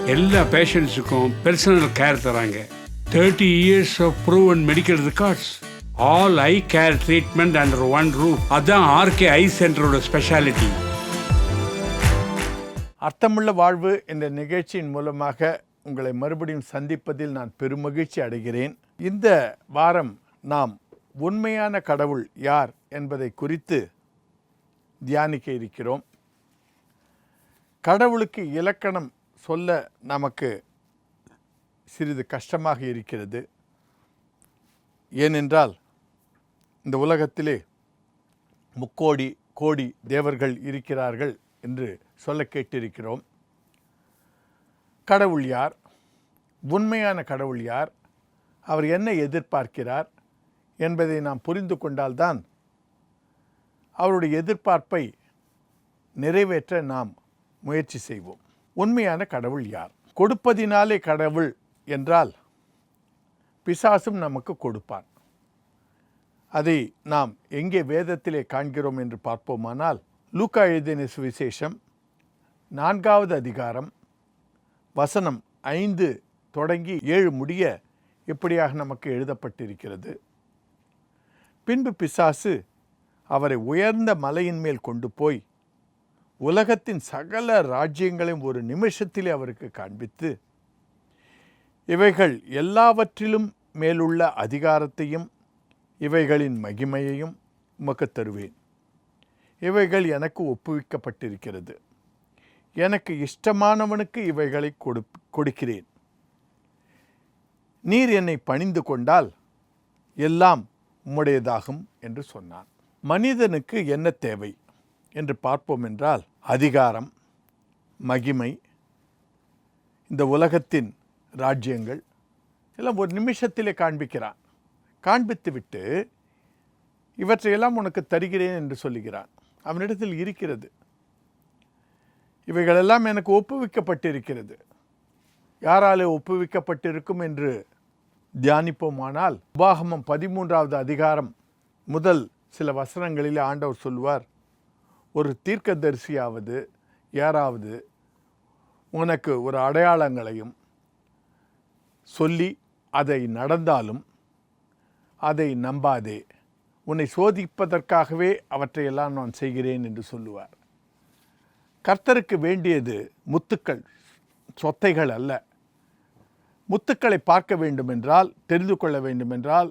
எல்லா பேஷண்ட்ஸுக்கும் personal care தராங்க. 30 years of proven medical records. All eye care treatment under one roof. அதான் RK ஐ சென்டரோட speciality. அர்த்தமுள்ள வாழ்வு என்ற நிகழ்ச்சியின் மூலமாக உங்களை மறுபடியும் சந்திப்பதில் நான் பெருமகிழ்ச்சி அடைகிறேன். இந்த வாரம் நாம் உண்மையான கடவுள் யார் என்பதை குறித்து தியானிக்க இருக்கிறோம். கடவுளுக்கு இலக்கணம் சொல்ல நமக்கு சிறிது கஷ்டமாக இருக்கிறது. ஏனென்றால் இந்த உலகத்திலே முக்கோடி கோடி தேவர்கள் இருக்கிறார்கள் என்று சொல்ல கேட்டிருக்கிறோம். கடவுள் யார்? உண்மையான கடவுள் யார்? அவர் என்ன எதிர்பார்க்கிறார் என்பதை நாம் புரிந்து கொண்டால்தான் அவருடைய எதிர்பார்ப்பை நிறைவேற்ற நாம் முயற்சி செய்வோம். உண்மையான கடவுள் யார்? கொடுப்பதினாலே கடவுள் என்றால் பிசாசும் நமக்கு கொடுப்பான். அதை நாம் எங்கே வேதத்திலே காண்கிறோம் என்று பார்ப்போமானால், லூக்கா எழுதின சுவிசேஷம் 4வது அதிகாரம் வசனம் 5 தொடங்கி 7 முடிய இப்படியாக நமக்கு எழுதப்பட்டிருக்கிறது. பின்பு பிசாசு அவரை உயர்ந்த மலையின் மேல் கொண்டு போய் உலகத்தின் சகல ராஜ்யங்களையும் ஒரு நிமிஷத்திலே அவருக்கு காண்பித்து, இவைகள் எல்லாவற்றிலும் மேலுள்ள அதிகாரத்தையும் இவைகளின் மகிமையையும் உமக்கு தருவேன். இவைகள் எனக்கு ஒப்புவிக்கப்பட்டிருக்கிறது. எனக்கு இஷ்டமானவனுக்கு இவைகளை கொடுக்கிறேன். நீர் என்னை பணிந்து கொண்டால் எல்லாம் உம்முடையதாகும் என்று சொன்னான். மனிதனுக்கு என்ன தேவை என்று பார்ப்போம் என்றால், அதிகாரம், மகிமை, இந்த உலகத்தின் ராஜ்யங்கள் எல்லாம் ஒரு நிமிஷத்திலே காண்பிக்கிறான். காண்பித்துவிட்டு இவற்றையெல்லாம் உனக்கு தருகிறேன் என்று சொல்லுகிறான். அவனிடத்தில் இருக்கிறது. இவைகளெல்லாம் எனக்கு ஒப்புவிக்கப்பட்டிருக்கிறது. யாராலே ஒப்புவிக்கப்பட்டிருக்கும் என்று தியானிப்போமானால், உபாகமம் 13வது அதிகாரம் முதல் சில வசனங்களில் ஆண்டவர் சொல்லுவார், ஒரு தீர்க்கதரிசியாவது யாராவது உனக்கு ஒரு அடையாளங்களையும் சொல்லி அதை நடந்தாலும் அதை நம்பாதே, உன்னை சோதிப்பதற்காகவே அவற்றையெல்லாம் நான் செய்கிறேன் என்று சொல்லுவார். கர்த்தருக்கு வேண்டியது முத்துக்கள், சொத்தைகள் அல்ல. முத்துக்களை பார்க்க வேண்டுமென்றால், தெரிந்து கொள்ள வேண்டுமென்றால்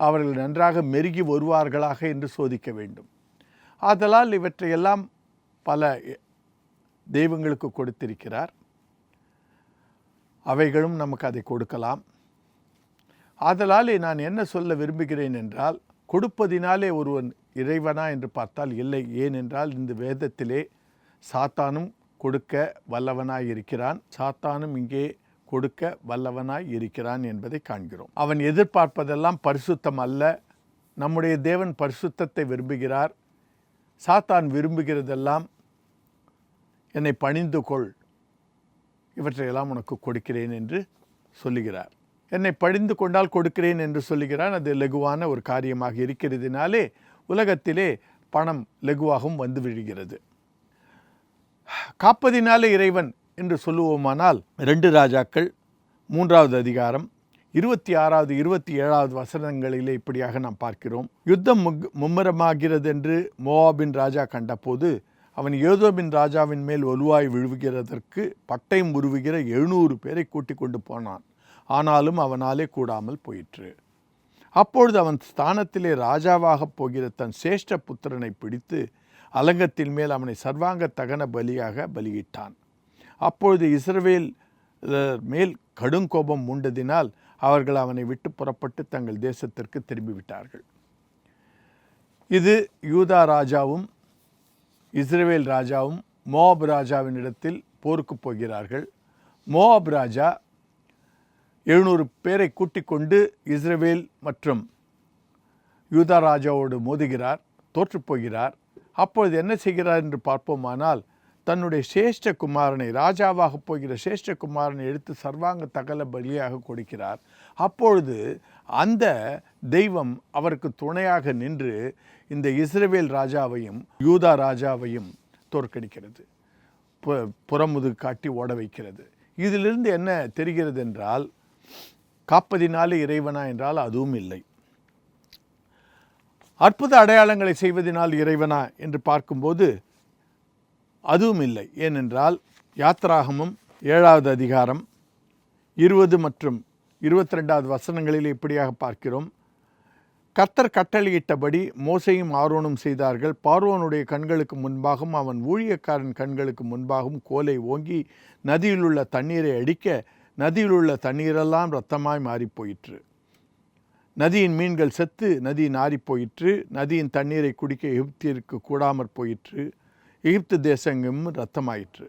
அவர்கள் நன்றாக மெருகி வருவார்களாக என்று சோதிக்க வேண்டும். ஆதலால் இவற்றையெல்லாம் பல தெய்வங்களுக்கு கொடுத்திருக்கிறார். அவைகளும் நமக்கு அதை கொடுக்கலாம். ஆதலால் நான் என்ன சொல்ல விரும்புகிறேன் என்றால், கொடுப்பதினாலே ஒருவன் இறைவனா என்று பார்த்தால் இல்லை. ஏனென்றால் இந்த வேதத்திலே சாத்தானும் கொடுக்க வல்லவனாய் இருக்கிறான், சாத்தானும் இங்கே கொடுக்க வல்லவனாய் இருக்கிறான் என்பதை காண்கிறோம். அவன் எதிர்பார்ப்பதெல்லாம் பரிசுத்தம் அல்ல. நம்முடைய தேவன் பரிசுத்தத்தை விரும்புகிறார். சாத்தான் விரும்புகிறதெல்லாம் என்னை பணிந்து கொள், இவற்றையெல்லாம் உனக்கு கொடுக்கிறேன் என்று சொல்லுகிறார். என்னை பணிந்து கொண்டால் கொடுக்கிறேன் என்று சொல்லுகிறான். அது லகுவான ஒரு காரியமாக இருக்கிறதுனாலே உலகத்திலே பணம் லகுவாகவும் வந்து விழுகிறது. காப்பதினாலே இறைவன் என்று சொல்லுவோமானால், 2 ராஜாக்கள் 3வது அதிகாரம் 26வது 27வது வசனங்களிலே இப்படியாக நாம் பார்க்கிறோம். யுத்தம் மும்முரமாகிறது என்று மோவாபின் ராஜா கண்டபோது அவன் ஏதோமின் ராஜாவின் மேல் வலுவாய் விழுவுகிறதற்கு பட்டயம் உருவுகிற 700 பேரை கூட்டிக் கொண்டு போனான். ஆனாலும் அவனாலே கூடாமல் போயிற்று. அப்பொழுது அவன் ஸ்தானத்திலே ராஜாவாக போகிற தன் சேஷ்ட புத்திரனை பிடித்து அலங்கத்தின் மேல் அவனை சர்வாங்க தகன பலியாக பலியிட்டான். அப்பொழுது இஸ்ரவேல் மேல் கடுங்கோபம் உண்டதினால் அவர்கள் அவனை விட்டு புறப்பட்டு தங்கள் தேசத்திற்கு திரும்பிவிட்டார்கள். இது யூதா ராஜாவும் இஸ்ரவேல் ராஜாவும் மோவாப் ராஜாவின் இடத்தில் போருக்கு போகிறார்கள். மோவாப் ராஜா 700 பேரை கூட்டிக் கொண்டு இஸ்ரவேல் மற்றும் யூதா ராஜாவோடு மோதுகிறார், தோற்றுப்போகிறார். அப்பொழுது என்ன செய்கிறார் என்று பார்ப்போமானால், தன்னுடைய சேஷ்ட குமாரனை, ராஜாவாக போகிற சேஷ்ட குமாரனை எடுத்து சர்வாங்க தகன பலியாக கொடுக்கிறார். அப்பொழுது அந்த தெய்வம் அவருக்கு துணையாக நின்று இந்த இஸ்ரவேல் ராஜாவையும் யூதா ராஜாவையும் தோற்கடிக்கிறது. புறமுதுகு காட்டி ஓட வைக்கிறது. இதிலிருந்து என்ன தெரிகிறது என்றால், காப்பதினாலே இறைவனா என்றால் அதுவும் இல்லை. அற்புத அடையாளங்களை செய்வதனால் இறைவனா என்று பார்க்கும்போது அதுவும் இல்லை. ஏனென்றால் யாத்ராகமம் 7வது அதிகாரம் 20 மற்றும் 22வது வசனங்களில் இப்படியாக பார்க்கிறோம். கர்த்தர் கட்டளையிட்டபடி மோசேயும் ஆரோனும் செய்தார்கள். பார்வோனுடைய கண்களுக்கு முன்பாகவும் அவன் ஊழியக்காரன் கண்களுக்கு முன்பாகவும் கோலை ஓங்கி நதியில் உள்ள தண்ணீரை அடிக்க நதியில் உள்ள தண்ணீரெல்லாம் இரத்தமாய் மாறிப்போயிற்று. நதியின் மீன்கள் செத்து நதி நாறிப்போயிற்று. நதியின் தண்ணீரை குடிக்க எகிப்திற்கு கூடாமற் போயிற்று. எகிப்து தேசங்களும் இரத்தமாயிற்று.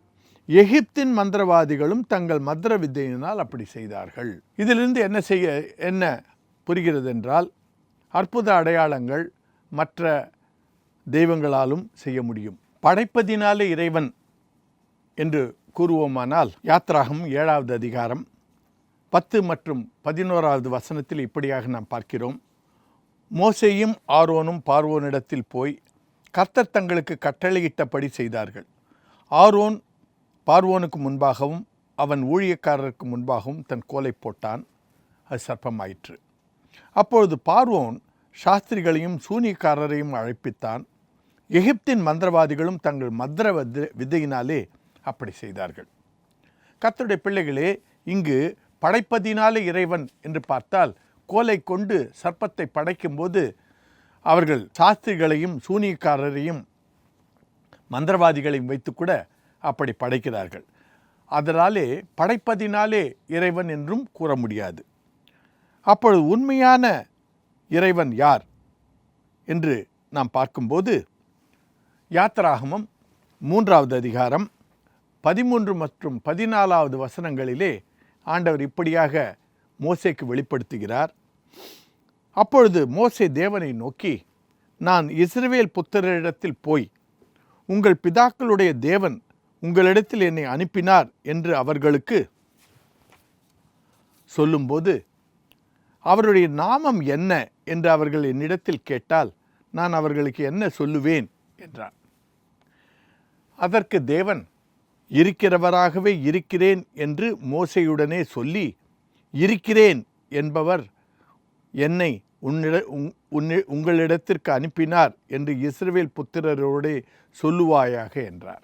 எகிப்தின் மந்திரவாதிகளும் தங்கள் மந்திர வித்தையினால் அப்படி செய்தார்கள். இதிலிருந்து என்ன புரிகிறது என்றால், அற்புத அடையாளங்கள் மற்ற தெய்வங்களாலும் செய்ய முடியும். படைப்பதினாலே இறைவன் என்று கூறுவோமானால், யாத்ராகமம் 7வது அதிகாரம் 10 மற்றும் 11வது வசனத்தில் இப்படியாக நாம் பார்க்கிறோம். மோசேயும் ஆரோனும் பார்வோனிடத்தில் போய் கர்த்தர் தங்களுக்கு கட்டளையிட்டபடி செய்தார்கள். ஆரோன் பார்வோனுக்கு முன்பாகவும் அவன் ஊழியக்காரருக்கு முன்பாகவும் தன் கோலை போட்டான். அது சர்ப்பமாயிற்று. அப்பொழுது பார்வோன் சாஸ்திரிகளையும் சூனியக்காரரையும் அழைப்பித்தான். எகிப்தின் மந்திரவாதிகளும் தங்கள் மந்திர வித்தையினாலே அப்படி செய்தார்கள். கர்த்தருடைய பிள்ளைகளே, இங்கு படைப்பதினாலே இறைவன் என்று பார்த்தால், கோலை கொண்டு சர்ப்பத்தை படைக்கும்போது அவர்கள் சாஸ்திரிகளையும் சூனியக்காரரையும் மந்திரவாதிகளையும் வைத்து கூட அப்படி படைக்கிறார்கள். அதனாலே படைப்பதினாலே இறைவன் என்றும் கூற முடியாது. அப்பொழுது உண்மையான இறைவன் யார் என்று நாம் பார்க்கும்போது, யாத்ராகமம் 3வது அதிகாரம் 13 மற்றும் 14வது வசனங்களிலே ஆண்டவர் இப்படியாக மோசேக்கு வெளிப்படுத்துகிறார். அப்பொழுது மோசே தேவனை நோக்கி, நான் இஸ்ரவேல் புத்திரரிடத்தில் போய் உங்கள் பிதாக்களுடைய தேவன் உங்களிடத்தில் என்னை அனுப்பினார் என்று அவர்களுக்கு சொல்லும்போது, அவருடைய நாமம் என்ன என்று அவர்கள் என்னிடத்தில் கேட்டால் நான் அவர்களுக்கு என்ன சொல்லுவேன் என்றார். அதற்கு தேவன், இருக்கிறவராகவே இருக்கிறேன் என்று மோசேயுடனே சொல்லி, இருக்கிறேன் என்பவர் என்னை உங்களிடத்திற்கு அனுப்பினார் என்று இஸ்ரவேல் புத்திரரோடே சொல்லுவாயாக என்றார்.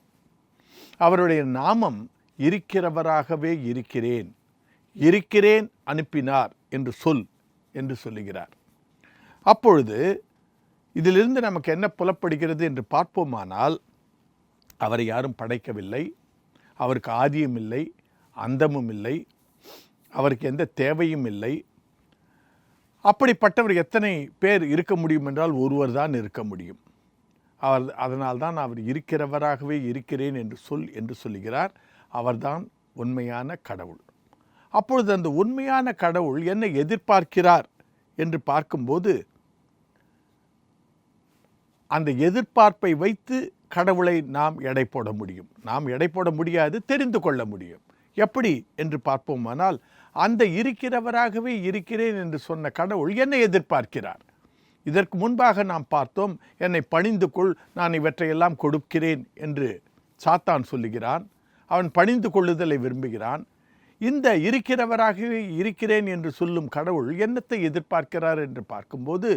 அவருடைய நாமம் இருக்கிறவராகவே இருக்கிறேன், இருக்கிறேன் அனுப்பினார் என்று சொல் என்று சொல்லுகிறார். அப்பொழுது இதிலிருந்து நமக்கு என்ன புலப்படுகிறது என்று பார்ப்போமானால், அவரை யாரும் படைக்கவில்லை, அவருக்கு ஆதியும் இல்லை, அந்தமும் இல்லை, அவருக்கு எந்த தேவையும் இல்லை. அப்படிப்பட்டவர் எத்தனை பேர் இருக்க முடியும் என்றால் ஒருவர் தான் இருக்க முடியும். அதனால்தான் அவர் இருக்கிறவராகவே இருக்கிறேன் என்று சொல்லுகிறார். அவர்தான் உண்மையான கடவுள். அப்பொழுது அந்த உண்மையான கடவுள் என்ன எதிர்பார்க்கிறார் என்று பார்க்கும்போது, அந்த எதிர்பார்ப்பை வைத்து கடவுளை நாம் எடை போட முடியும். நாம் எடை போட முடியாது, தெரிந்து கொள்ள முடியும். எப்படி என்று பார்ப்போமானால், அந்த இருக்கிறவராகவே இருக்கிறேன் என்று சொன்ன கடவுள் என்னை எதிர்பார்க்கிறார். இதற்கு முன்பாக நாம் பார்த்தோம், என்னை பணிந்து கொள், நான் இவற்றையெல்லாம் கொடுக்கிறேன் என்று சாத்தான் சொல்லுகிறான். அவன் பணிந்து கொள்ளுதலை விரும்புகிறான். இந்த இருக்கிறவராகவே இருக்கிறேன் என்று சொல்லும் கடவுள் என்னத்தை எதிர்பார்க்கிறார் என்று பார்க்கும்போது,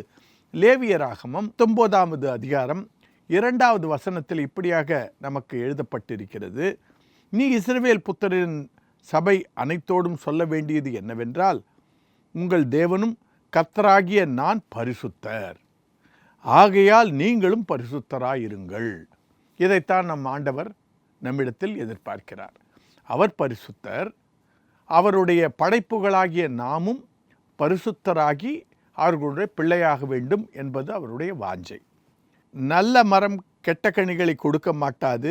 லேவியராகமம் 9வது அதிகாரம் 2வது வசனத்தில் இப்படியாக நமக்கு எழுதப்பட்டிருக்கிறது. நீ இஸ்ரவேல் புத்திரரின் சபை அனைத்தோடும் சொல்ல வேண்டியது என்னவென்றால், உங்கள் தேவனும் கர்த்தராகிய நான் பரிசுத்தர், ஆகையால் நீங்களும் பரிசுத்தராயிருங்கள். இதைத்தான் நம் ஆண்டவர் நம்மிடத்தில் எதிர்பார்க்கிறார். அவர் பரிசுத்தர், அவருடைய படைப்புகளாகிய நாமும் பரிசுத்தராகி அவர்களுடைய பிள்ளையாக வேண்டும் என்பது அவருடைய வாஞ்சை. நல்ல மரம் கெட்ட கனிகளை கொடுக்க மாட்டாது,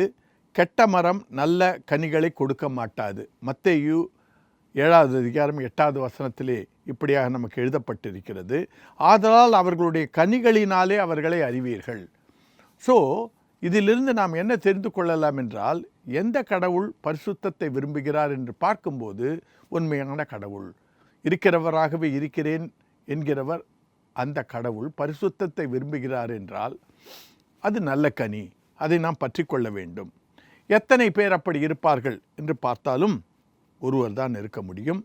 கெட்ட மரம் நல்ல கனிகளை கொடுக்க மாட்டாது. மத்தேயு 7வது அதிகாரம் 8வது வசனத்திலே இப்படியாக நமக்கு எழுதப்பட்டிருக்கிறது. ஆதலால் அவர்களுடைய கனிகளினாலே அவர்களை அறிவீர்கள். ஸோ இதிலிருந்து நாம் என்ன தெரிந்து கொள்ளலாம் என்றால், எந்த கடவுள் பரிசுத்தத்தை விரும்புகிறார் என்று பார்க்கும்போது, உண்மையான கடவுள், இருக்கிறவராகவே இருக்கிறேன் என்கிறவர் அந்த கடவுள் பரிசுத்தத்தை விரும்புகிறார் என்றால் அது நல்ல கனி, அதை நாம் பற்றி கொள்ள வேண்டும். எத்தனை பேர் அப்படி இருப்பார்கள் என்று பார்த்தாலும் ஒருவர் தான் இருக்க முடியும்.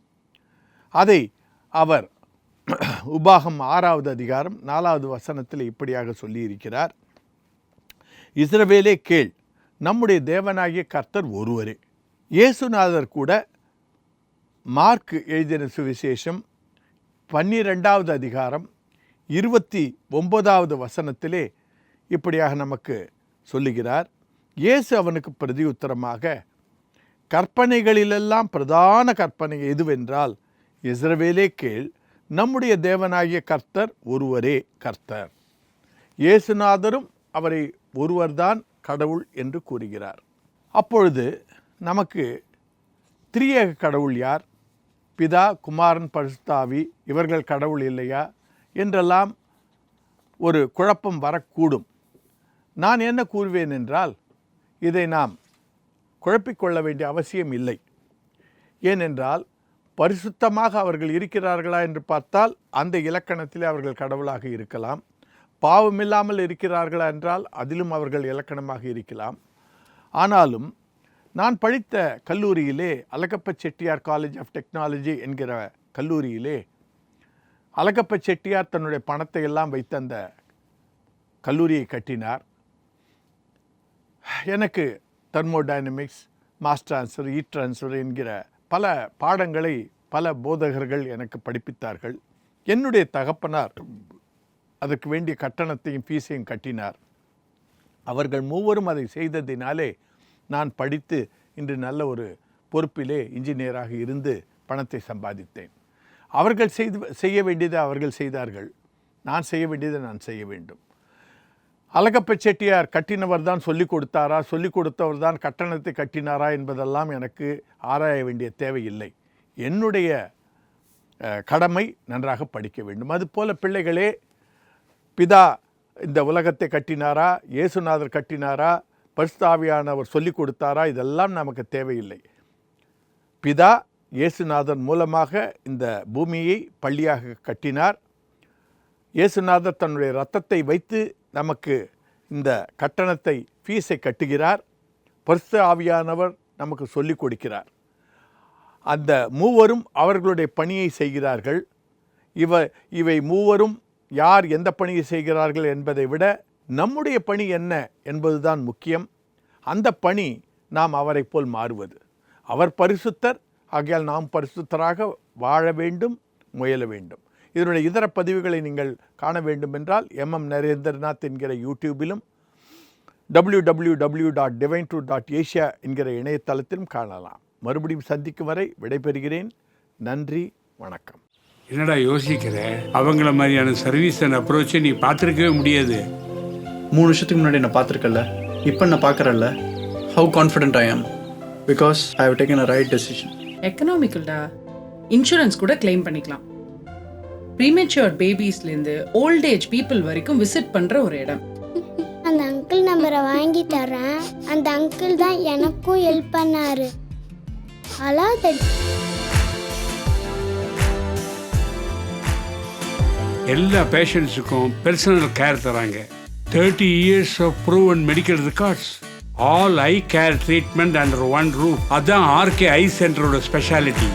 அதை அவர் உபாகம் 6வது அதிகாரம் 4வது வசனத்தில் இப்படியாக சொல்லியிருக்கிறார். இஸ்ரவேலே கேள், நம்முடைய தேவனாகிய கர்த்தர் ஒருவரே. இயேசுநாதர் கூட மார்க் எழுதின சுவிசேஷம் 12வது அதிகாரம் 29வது வசனத்திலே இப்படியாக நமக்கு சொல்லுகிறார். இயேசு அவனுக்கு பிரதியுத்தரமாக, கற்பனைகளிலெல்லாம் பிரதான கற்பனை எதுவென்றால், இஸ்ரவேலே கேள், நம்முடைய தேவனாகிய கர்த்தர் ஒருவரே கர்த்தர். இயேசுநாதரும் அவரை ஒருவர்தான் கடவுள் என்று கூறுகிறார். அப்பொழுது நமக்கு திரியேக கடவுள் யார்? பிதா, குமாரன், பரிசுத்த ஆவி இவர்கள் கடவுள் இல்லையா என்றெல்லாம் ஒரு குழப்பம் வரக்கூடும். நான் என்ன கூறுவேன் என்றால், இதை நாம் குழப்பிக்கொள்ள வேண்டிய அவசியம் இல்லை. ஏனென்றால் பரிசுத்தமாக அவர்கள் இருக்கிறார்களா என்று பார்த்தால் அந்த இலக்கணத்திலே அவர்கள் கடவுளாக இருக்கலாம். பாவமில்லாமல் இருக்கிறார்களா என்றால் அதிலும் அவர்கள் இலக்கணமாக இருக்கலாம். ஆனாலும் நான் படித்த கல்லூரியிலே, Alagappa Chettiar college of technology என்கிற கல்லூரியிலே, அழகப்ப செட்டியார் தன்னுடைய பணத்தை எல்லாம் வைத்து அந்த கல்லூரியை கட்டினார். எனக்கு thermodynamics, mass transfer, heat transfer என்கிற பல பாடங்களை பல போதகர்கள் எனக்கு படிப்பித்தார்கள். என்னுடைய தகப்பனார் அதற்கு வேண்டிய கட்டணத்தையும் ஃபீஸையும் கட்டினார். அவர்கள் மூவரும் அதை செய்ததினாலே நான் படித்து இன்று நல்ல ஒரு பொறுப்பிலே இன்ஜினியராக இருந்து பணத்தை சம்பாதித்தேன். அவர்கள் செய்ய வேண்டியதை அவர்கள் செய்தார்கள், நான் செய்ய வேண்டியதை நான் செய்ய வேண்டும். அழகப்ப செட்டியார் கட்டினவர் தான் சொல்லிக் கொடுத்தாரா, சொல்லிக் கொடுத்தவர் தான் கட்டணத்தை கட்டினாரா என்பதெல்லாம் எனக்கு ஆராய வேண்டிய தேவையில்லை. என்னுடைய கடமை நன்றாக படிக்க வேண்டும். அதுபோல பிள்ளைகளே, பிதா இந்த உலகத்தை கட்டினாரா, இயேசுநாதர் கட்டினாரா, பரிசுத்த ஆவியானவர் சொல்லிக் கொடுத்தாரா, இதெல்லாம் நமக்கு தேவையில்லை. பிதா இயேசுநாதர் மூலமாக இந்த பூமியை பள்ளியாக கட்டினார். இயேசுநாதர் தன்னுடைய இரத்தத்தை வைத்து நமக்கு இந்த கட்டணத்தை, ஃபீஸை கட்டுகிறார். பரிசுத்த ஆவியானவர் நமக்கு சொல்லிக் கொடுக்கிறார். அந்த மூவரும் அவர்களுடைய பணியை செய்கிறார்கள். இவை மூவரும் யார் எந்த பணியை செய்கிறார்கள் என்பதை விட நம்முடைய பணி என்ன என்பதுதான் முக்கியம். அந்த பணி நாம் அவரை போல் மாறுவது. அவர் பரிசுத்தர், ஆகையால் நாம் பரிசுத்தராக வாழ வேண்டும், முயல வேண்டும். இதனுடைய இதர பதிவுகளை நீங்கள் காண வேண்டும் என்றால் நரேந்திரநாத் என்கிற யூடியூபிலும் www.divine2.asia என்கிற இணையதளத்திலும் காணலாம். மறுபடியும் சந்திக்கும் வரை விடைபெறுகிறேன். நன்றி, வணக்கம். என்னடா யோசிக்கிற? அவங்கள மாதிரியான சர்வீஸ் அண்ட் அப்ரோச்சை நீ பார்த்துருக்கவே முடியாது. 3 வருஷத்துக்கு முன்னாடி நான் பார்த்துருக்கல, இப்போ நான் பார்க்குறேன்ல. How confident I am because I have taken a right decision. எக்கனாமிக்கல்டா, இன்சூரன்ஸ் கூட கிளைம் பண்ணிக்கலாம். ப்ரீமெச்சூர் பேபிஸ்லேருந்து ஓல்ட் ஏஜ் பீப்புள் வரைக்கும் விசிட் பண்ணுற ஒரு இடம். அந்த அங்கிள் நம்பரை வாங்கி தரேன். அந்த அங்கிள் தான் எனக்கும் ஹெல்ப் பண்ணாரு. எல்லா பேஷண்ட்ஸுக்கும் பர்சனல் கேர் தராங்க. 30 years of proven medical records. All eye care treatment under one roof. அதான் ஆர்கே ஐ சென்டரோட ஸ்பெஷாலிட்டி.